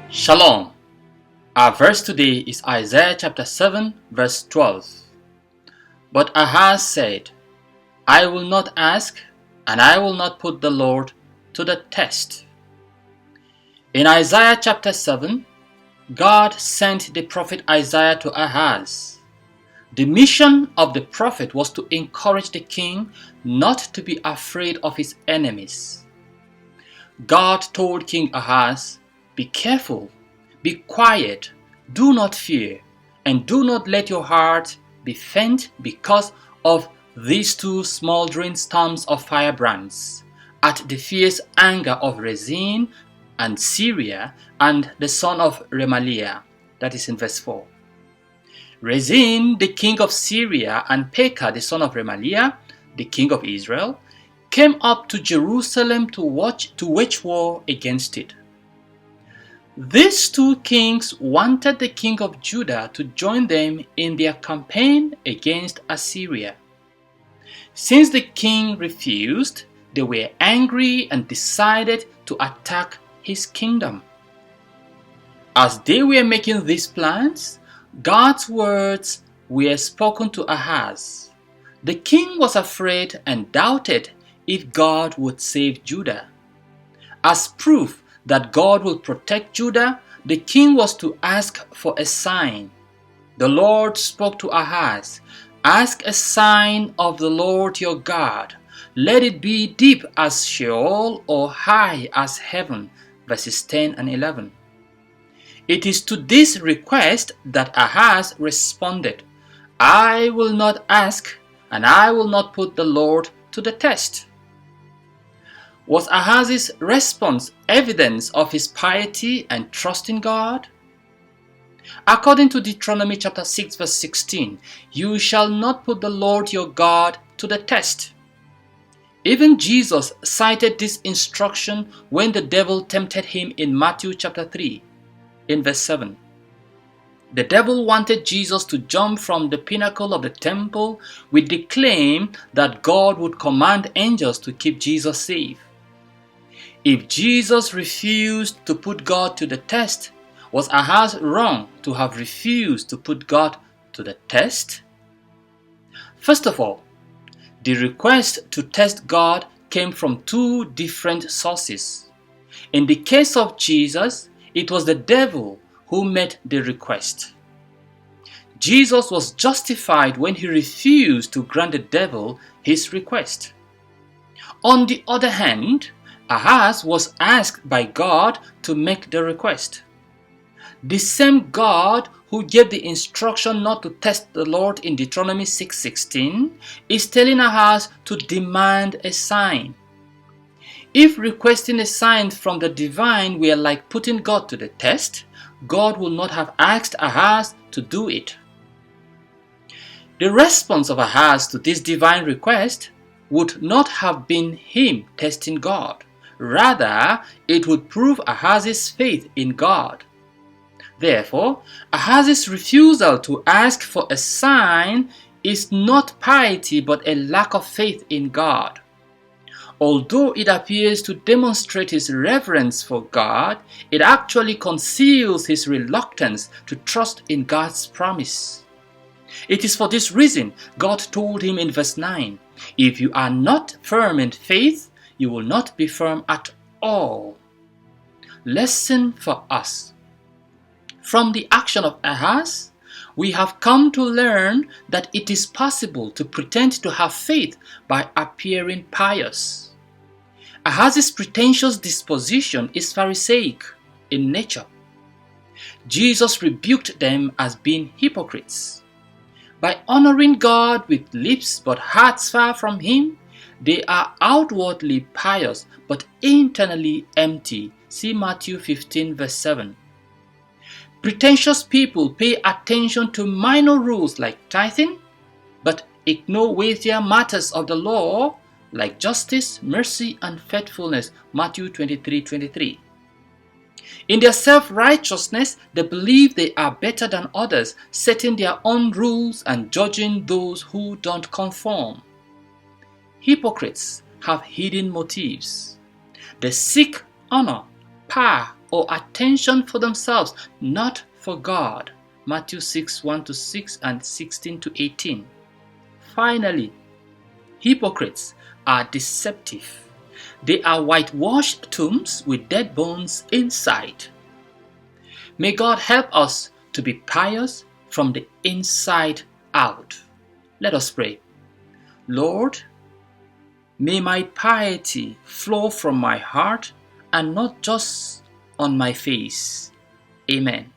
Shalom. Our verse today is Isaiah chapter 7 verse 12. But Ahaz said, I will not ask, and I will not put the Lord to the test. In Isaiah chapter 7, God sent the prophet Isaiah to Ahaz. The mission of the prophet was to encourage the king not to be afraid of his enemies. God told King Ahaz, be careful, be quiet, do not fear, and do not let your heart be faint because of these two smoldering stumps of firebrands, at the fierce anger of Rezin and Syria and the son of Remaliah. That is in verse 4. Rezin, the king of Syria, and Pekah, the son of Remaliah, the king of Israel, came up to Jerusalem to wage war against it. These two kings wanted the king of Judah to join them in their campaign against Assyria. Since the king refused, they were angry and decided to attack his kingdom. As they were making these plans, God's words were spoken to Ahaz. The king was afraid and doubted if God would save Judah. As proof that God will protect Judah, the king was to ask for a sign. The Lord spoke to Ahaz, ask a sign of the Lord your God. Let it be deep as Sheol or high as heaven. Verses 10 and 11. It is to this request that Ahaz responded, I will not ask, and I will not put the Lord to the test. Was Ahaz's response evidence of his piety and trust in God? According to Deuteronomy chapter 6 verse 16, you shall not put the Lord your God to the test. Even Jesus cited this instruction when the devil tempted him in Matthew chapter 3 in verse 7. The devil wanted Jesus to jump from the pinnacle of the temple with the claim that God would command angels to keep Jesus safe. If Jesus refused to put God to the test, was Ahaz wrong to have refused to put God to the test? First of all, the request to test God came from two different sources. In the case of Jesus, it was the devil who made the request. Jesus was justified when he refused to grant the devil his request. On the other hand, Ahaz was asked by God to make the request. The same God who gave the instruction not to test the Lord in Deuteronomy 6:16 is telling Ahaz to demand a sign. If requesting a sign from the divine were like putting God to the test, God would not have asked Ahaz to do it. The response of Ahaz to this divine request would not have been him testing God. Rather, it would prove Ahaz's faith in God. Therefore, Ahaz's refusal to ask for a sign is not piety but a lack of faith in God. Although it appears to demonstrate his reverence for God, it actually conceals his reluctance to trust in God's promise. It is for this reason God told him in verse 9, if you are not firm in faith, you will not be firm at all. Lesson for us. From the action of Ahaz, we have come to learn that it is possible to pretend to have faith by appearing pious. Ahaz's pretentious disposition is Pharisaic in nature. Jesus rebuked them as being hypocrites. By honoring God with lips but hearts far from Him, they are outwardly pious but internally empty. See Matthew 15 verse 7. Pretentious people pay attention to minor rules like tithing, but ignore weightier matters of the law like justice, mercy, and faithfulness. Matthew 23:23. In their self-righteousness, they believe they are better than others, setting their own rules and judging those who don't conform. Hypocrites have hidden motives. They seek honor, power, or attention for themselves, not for God. Matthew 6, 1-6 and 16-18. Finally, hypocrites are deceptive. They are whitewashed tombs with dead bones inside. May God help us to be pious from the inside out. Let us pray. Lord, may my piety flow from my heart and not just on my face. Amen.